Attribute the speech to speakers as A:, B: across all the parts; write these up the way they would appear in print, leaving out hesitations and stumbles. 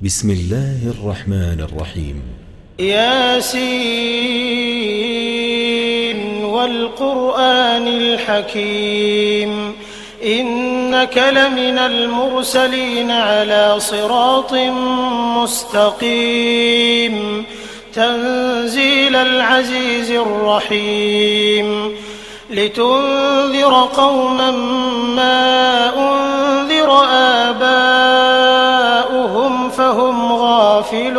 A: بسم الله الرحمن الرحيم.
B: ياسين والقرآن الحكيم إنك لمن المرسلين على صراط مستقيم تنزيل العزيز الرحيم لتنذر قوما ما أنذر آباؤهم فهم غافلون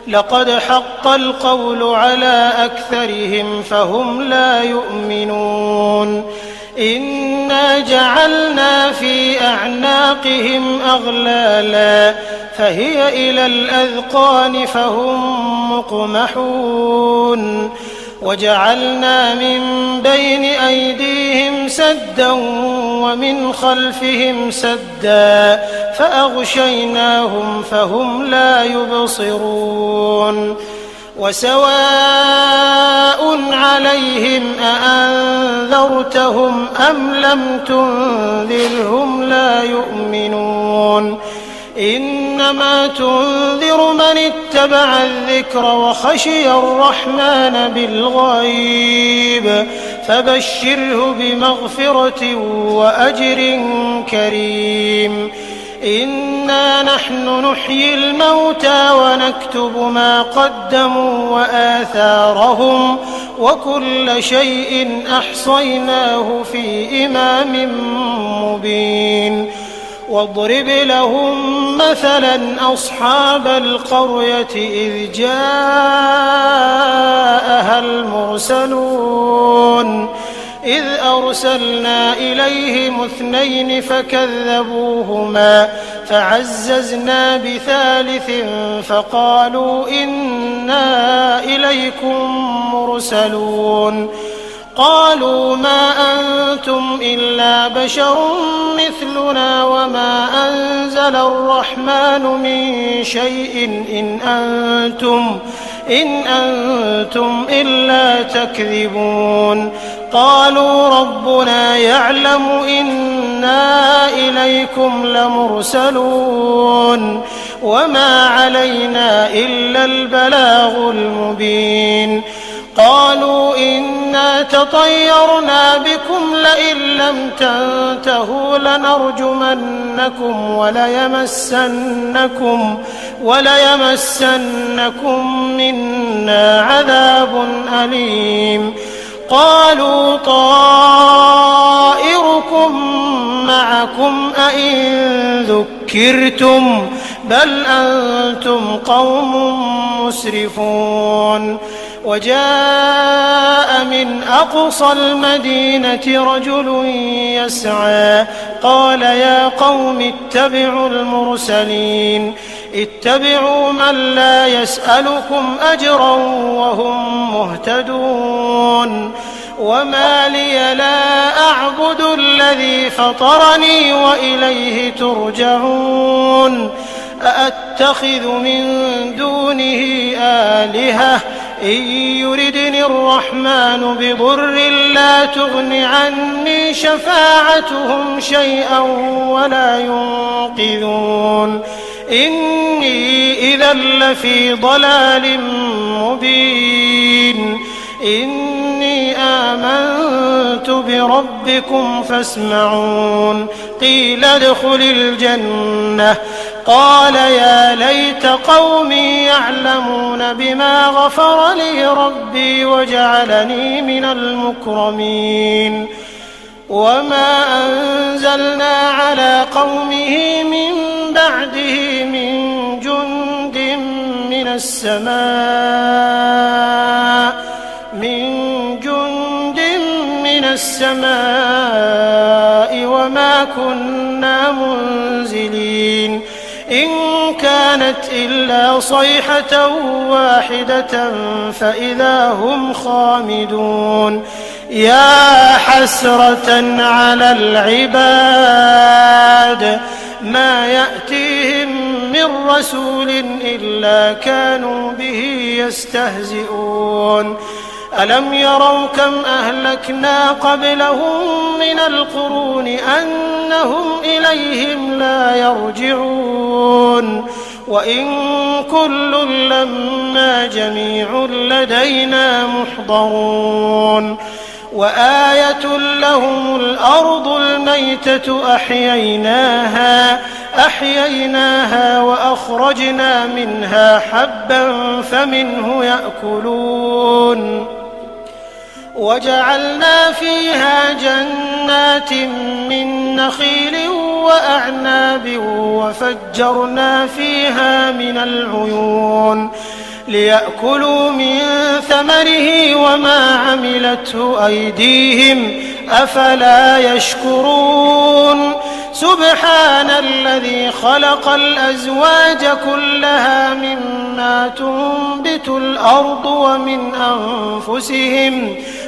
B: لقد حق القول على أكثرهم فهم لا يؤمنون إنا جعلنا في أعناقهم أغلالا فهي إلى الأذقان فهم مقمحون وجعلنا من بين أيديهم سدا ومن خلفهم سدا فأغشيناهم فهم لا يبصرون وسواء عليهم أأنذرتهم أم لم تنذرهم لا يؤمنون إنما تنذر من اتبع الذكر وخشي الرحمن بالغيب فبشره بمغفرة وأجر كريم إنا نحن نحيي الموتى ونكتب ما قدموا وآثارهم وكل شيء أحصيناه في إمام مبين واضرب لهم مثلا أصحاب القرية إذ جاءها المرسلون إذ أرسلنا إليهم 2 فكذبوهما فعززنا بثالث فقالوا إنا إليكم مرسلون قالوا ما أنتم إلا بشر مثلنا وما أنزل الرحمن من شيء إن أنتم إلا تكذبون قالوا ربنا يعلم إنا إليكم لمرسلون وما علينا إلا البلاغ المبين قالوا إنا تطيرنا بكم لئن لم تنتهوا لنرجمنكم وليمسنكم منا عذاب أليم قالوا طائركم معكم أئن ذكرتم بل أنتم قوم مسرفون وجاء من أقصى المدينة رجل يسعى قال يا قوم اتبعوا المرسلين اتبعوا من لا يسألكم أجرا وهم مهتدون وما لي لا أعبد الذي فطرني وإليه ترجعون أأتخذ من دونه آلهة إن يردني الرحمن بضر لا تغن عني شفاعتهم شيئا ولا ينقذون إني إذا لفي ضلال مبين إني آمنت بربكم فاسمعون قيل ادخل الجنة قال يا ليت قومي يعلمون بما غفر لي ربي وجعلني من المكرمين وما أنزلنا على قومه من بعده من جند من السماء وما كنا منزلين إن كانت إلا صيحة واحدة فإذا هم خامدون يا حسرة على العباد ما يأتيهم من رسول إلا كانوا به يستهزئون ألم يروا كم أهلكنا قبلهم من القرون أنهم إليهم لا يرجعون وإن كل لما جميع لدينا محضرون وآية لهم الأرض الميتة أحييناها وأخرجنا منها حبا فمنه يأكلون وجعلنا فيها جنات من نخيل وأعناب وفجرنا فيها من العيون ليأكلوا من ثمره وما عملته أيديهم أفلا يشكرون سبحان الذي خلق الأزواج كلها مما تنبت الأرض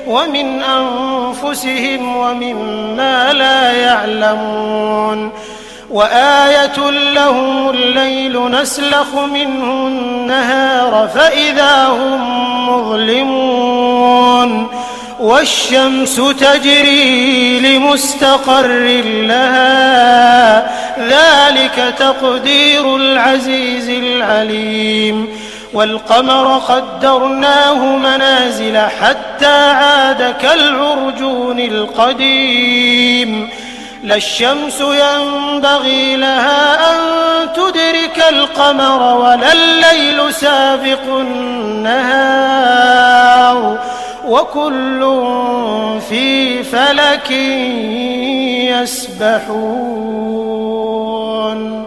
B: ومن أنفسهم ومما لا يعلمون وآية لهم الليل نسلخ منه النهار فإذا هم مظلمون والشمس تجري لمستقر لها ذلك تقدير العزيز العليم والقمر قدرناه منازل حتى عاد كالعرجون القديم لا الشمس ينبغي لها أن تدرك القمر ولا الليل سابق النهار وكل في فلك يسبحون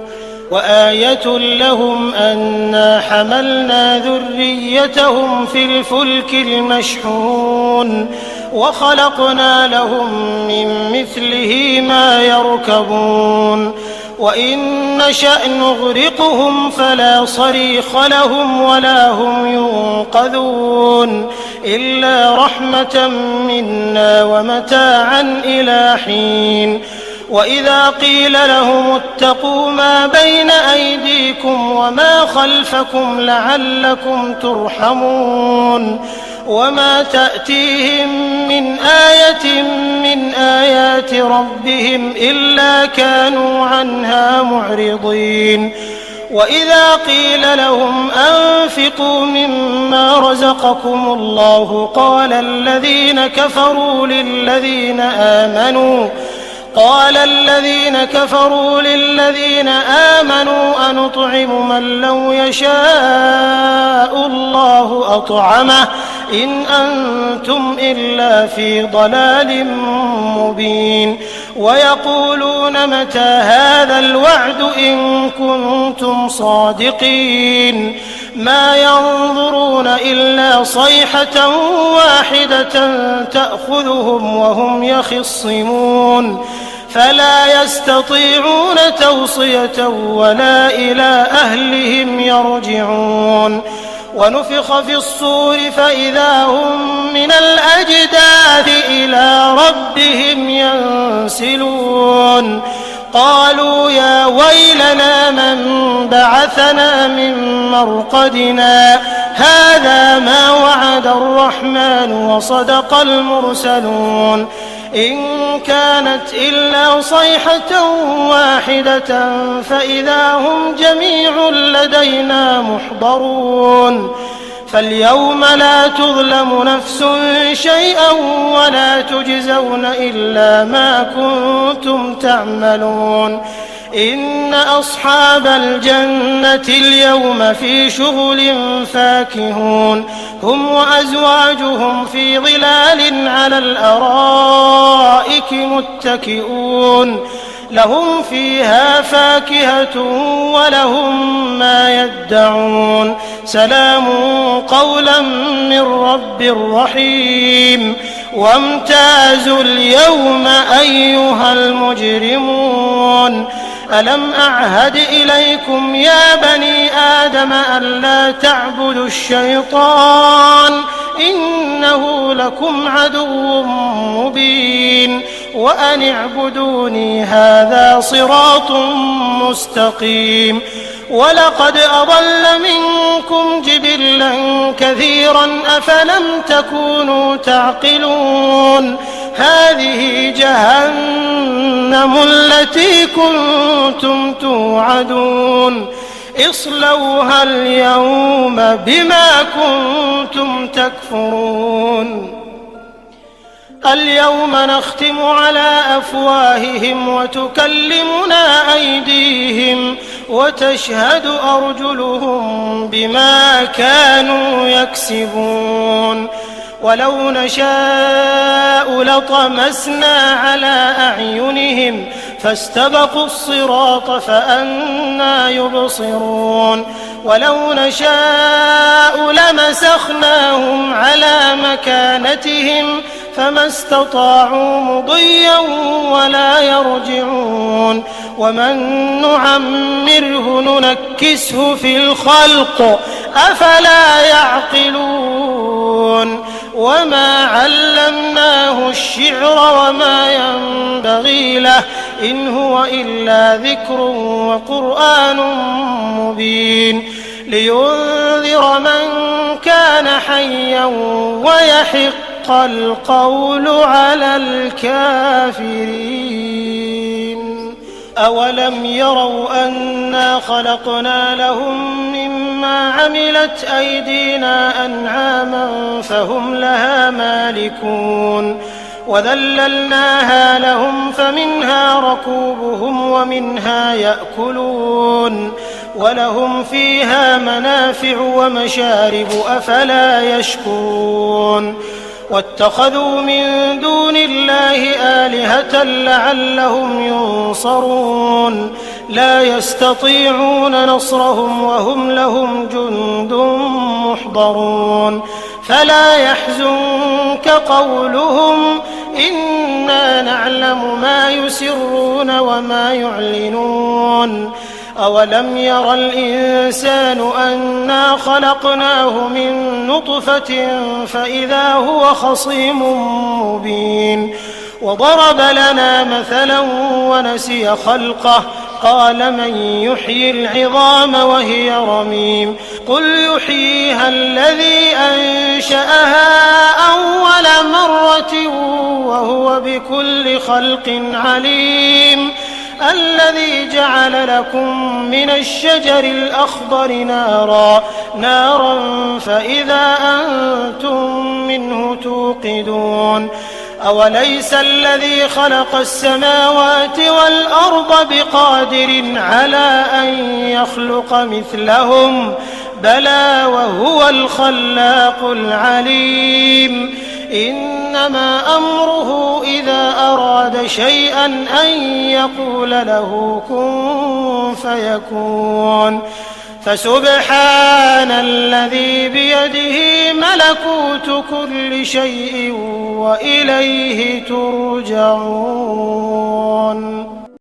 B: وآية لهم أنا حملنا ذريتهم في الفلك المشحون وخلقنا لهم من مثله ما يركبون وإن نشأ نغرقهم فلا صريخ لهم ولا هم ينقذون إلا رحمة منا ومتاعا إلى حين وإذا قيل لهم اتقوا ما بين أيديكم وما خلفكم لعلكم ترحمون وما تأتيهم من آية من آيات ربهم إلا كانوا عنها معرضين وإذا قيل لهم أنفقوا مما رزقكم الله قال الذين كفروا للذين آمنوا أنطعم من لو يشاء الله أطعمه إن أنتم إلا في ضلال مبين ويقولون متى هذا الوعد إن كنتم صادقين ما ينظرون إلا صيحة واحدة تأخذهم وهم يخصمون فلا يستطيعون توصية ولا إلى أهلهم يرجعون ونفخ في الصور فإذا هم من الأجداث إلى ربهم ينسلون قالوا يا ويلنا من بعثنا من مرقدنا هذا ما وعد الرحمن وصدق المرسلون إن كانت إلا صيحة واحدة فإذا هم جميع لدينا محضرون فاليوم لا تظلم نفس شيئا ولا تجزون إلا ما كنتم تعملون إن أصحاب الجنة اليوم في شغل فاكهون هم وأزواجهم في ظلال على الأرائك متكئون لهم فيها فاكهة ولهم ما يدعون سلام قولا من رب رحيم وامتازوا اليوم أيها المجرمون ألم أعهد إليكم يا بني آدم ألا تعبدوا الشيطان إنه لكم عدو مبين وأن اعبدوني هذا صراط مستقيم ولقد أضل منكم جبلا كثيرا أفلم تكونوا تعقلون هذه جهنم التي كنتم توعدون اصلوها اليوم بما كنتم تكفرون اليوم نختم على أفواههم وتكلمنا أيديهم وتشهد أرجلهم بما كانوا يكسبون ولو نشاء لطمسنا على أعينهم فاستبقوا الصراط فأنى يبصرون ولو نشاء لمسخناهم على مكانتهم فما استطاعوا مضيا ولا يرجعون ومن نعمره ننكسه في الخلق أفلا يعقلون وما علمناه الشعر وما ينبغي له إن هو إلا ذكر وقرآن مبين لينذر من كان حيا ويحق القول على الكافرين أولم يروا أنا خلقنا لهم مما عملت أيدينا أنعاما فهم لها مالكون وذللناها لهم فمنها ركوبهم ومنها يأكلون ولهم فيها منافع ومشارب أفلا يشكرون واتخذوا من دون الله آلهة لعلهم ينصرون لا يستطيعون نصرهم وهم لهم جند محضرون فلا يحزنك قولهم إنا نعلم ما يسرون وما يعلنون أولم ير الإنسان أنا خلقناه من نطفة فإذا هو خصيم مبين وضرب لنا مثلا ونسي خلقه قال من يحيي العظام وهي رميم قل يحييها الذي أنشأها أول مرة وهو بكل خلق عليم الذي جعل لكم من الشجر الأخضر نارا فإذا أنتم منه توقدون أوليس الذي خلق السماوات والأرض بقادر على أن يخلق مثلهم بلى وهو الخلاق العليم إنما أمره إذا أراد شيئا أن يقول له كن فيكون فسبحان الذي بيده ملكوت كل شيء وإليه ترجعون